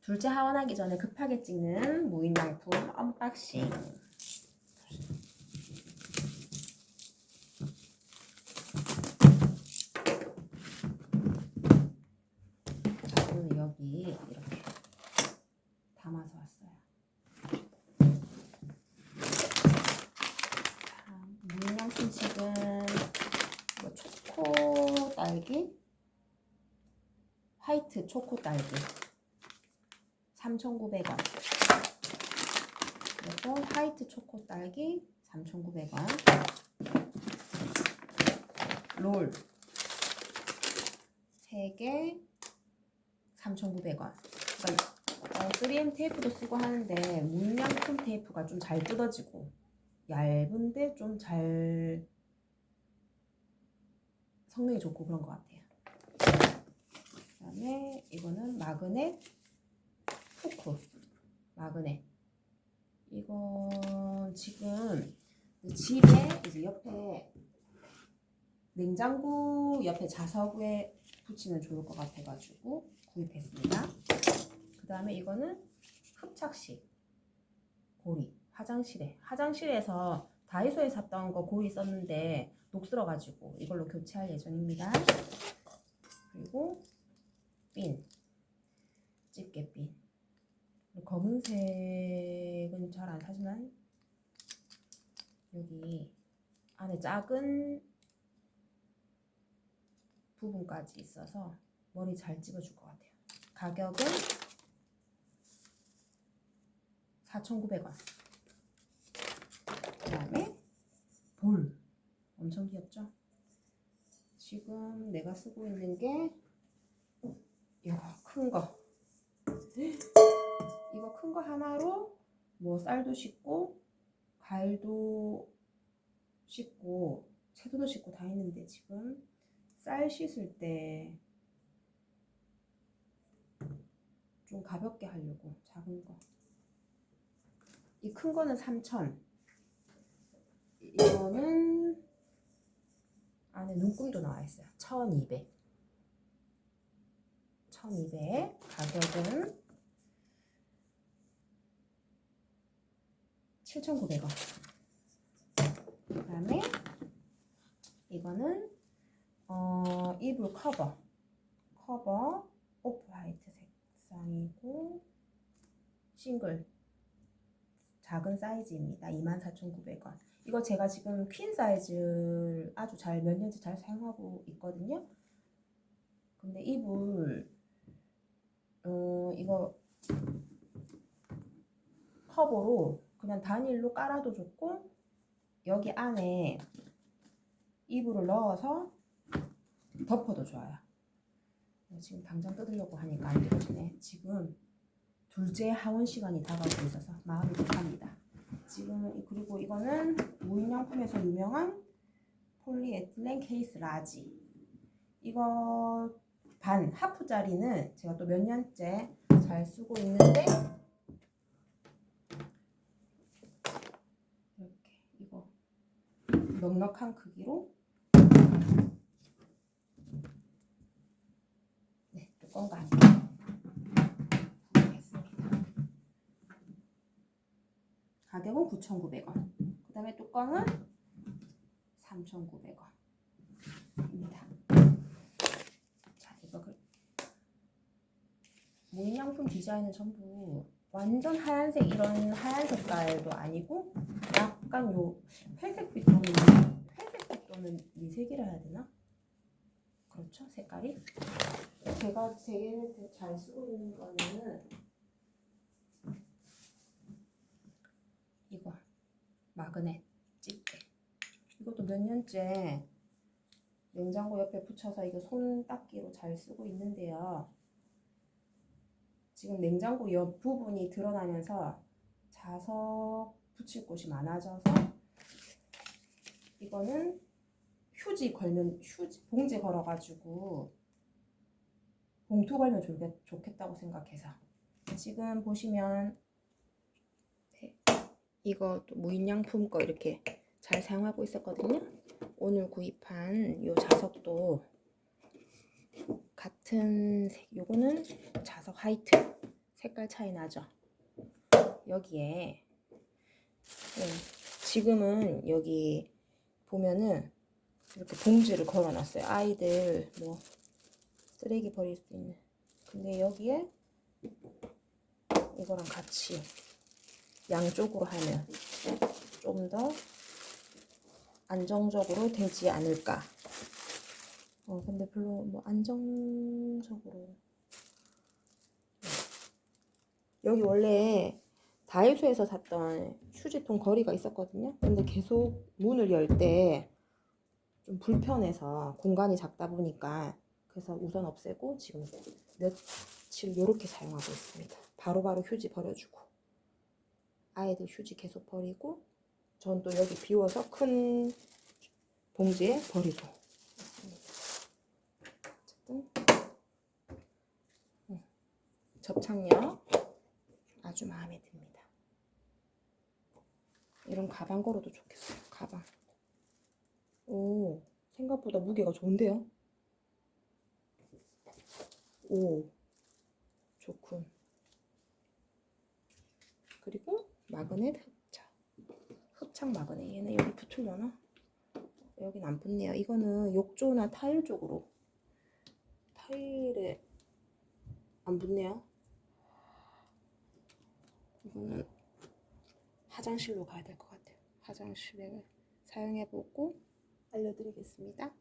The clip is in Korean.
둘째 하원하기 전에 급하게 찍는 무인양품 언박싱. 자, 오늘 여기 이렇게 담아서 왔어요. 자, 무인양품 지금 뭐 초코 딸기, 화이트 초코 딸기 3,900원. 그리고 화이트 초코 딸기 3,900원. 롤 3개 3,900원. 그러니까 3M 테이프도 쓰고 하는데 무인양품 테이프가 좀 잘 뜯어지고 얇은데 좀 잘 성능이 좋고 그런 것 같아요. 그 다음에 이거는 마그넷 후크 마그넷. 이건 지금 집에 이제 옆에 냉장고 옆에 자석에 붙이면 좋을 것 같아가지고 구입했습니다. 그 다음에 이거는 흡착식 고리. 화장실에서 다이소에 샀던 거 고리 썼는데 녹슬어가지고 이걸로 교체할 예정입니다. 그리고 핀, 집게핀. 검은색은 잘 안 사지만 여기 안에 작은 부분까지 있어서 머리 잘 찍어줄 것 같아요. 가격은 4,900원. 그 다음에 볼. 엄청 귀엽죠? 지금 내가 쓰고 있는 게 이거 큰 거. 이거 큰 거 하나로 뭐 쌀도 씻고 과일도 씻고 채소도 씻고 다 했는데 지금 쌀 씻을 때 좀 가볍게 하려고 작은 거. 이 큰 거는 3,000. 이거는 안에 눈금도 나와 있어요. 1,200. 1,200. 가격은 7,900원. 그 다음에 이거는 이불 커버 오프 화이트 색상이고 싱글 작은 사이즈입니다. 24,900원. 이거 제가 지금 퀸 사이즈 아주 잘 몇 년째 잘 사용하고 있거든요. 근데 이불 이거 커버로 그냥 단일로 깔아도 좋고 여기 안에 이불을 넣어서 덮어도 좋아요. 지금 당장 뜯으려고 하니까 안 뜯어지네. 지금 둘째 하원 시간이 다가오고 있어서 마음이 급합니다. 지금 그리고 이거는 무인양품에서 유명한 폴리에틸렌 케이스 라지. 이거 반 하프짜리는 제가 또 몇 년째 잘 쓰고 있는데 이렇게 이거 넉넉한 크기로 네, 뚜껑과 함께 구입했습니다. 가격은 9,900원. 그 다음에 뚜껑은 3,900원입니다. 자, 이거 무인양품 디자인은 전부 완전 하얀색 이런 하얀 색깔도 아니고 약간 요 회색빛 또는 미색이라 해야 되나? 그렇죠? 색깔이? 제가 제일 잘 쓰고 있는 거는 이거 마그넷 집게. 이것도 몇 년째 냉장고 옆에 붙여서 이거 손 닦기로 잘 쓰고 있는데요. 지금 냉장고 옆 부분이 드러나면서 자석 붙일 곳이 많아져서 이거는 휴지 봉지 걸어가지고 봉투 걸면 좋겠다고 생각해서 지금 보시면 이거 무인양품 거 이렇게 잘 사용하고 있었거든요. 오늘 구입한 요 자석도 같은 색. 요거는 자석 화이트 색깔 차이 나죠? 여기에 지금은 여기 보면은 이렇게 봉지를 걸어놨어요. 아이들 뭐 쓰레기 버릴 수 있는. 근데 여기에 이거랑 같이 양쪽으로 하면 좀 더 안정적으로 되지 않을까. 근데 별로 뭐 안정적으로. 여기 원래 다이소에서 샀던 휴지통 거리가 있었거든요. 근데 계속 문을 열 때 좀 불편해서 공간이 작다 보니까 그래서 우선 없애고 지금 며칠 이렇게 사용하고 있습니다. 바로바로 휴지 버려주고 아이들 휴지 계속 버리고 전 또 여기 비워서 큰 봉지에 버리고 있습니다. 어쨌든 접착력 아주 마음에 듭니다. 이런 가방 걸어도 좋겠어요. 가방. 오, 생각보다 무게가 좋은데요? 오, 좋군. 그리고 마그넷 흡착 마그넷. 얘는 여기 붙으려나? 여긴 안 붙네요. 이거는 욕조나 타일 쪽으로. 타일에 안 붙네요. 이거는 화장실로 가야 될 것 같아요. 화장실에 사용해보고 알려드리겠습니다.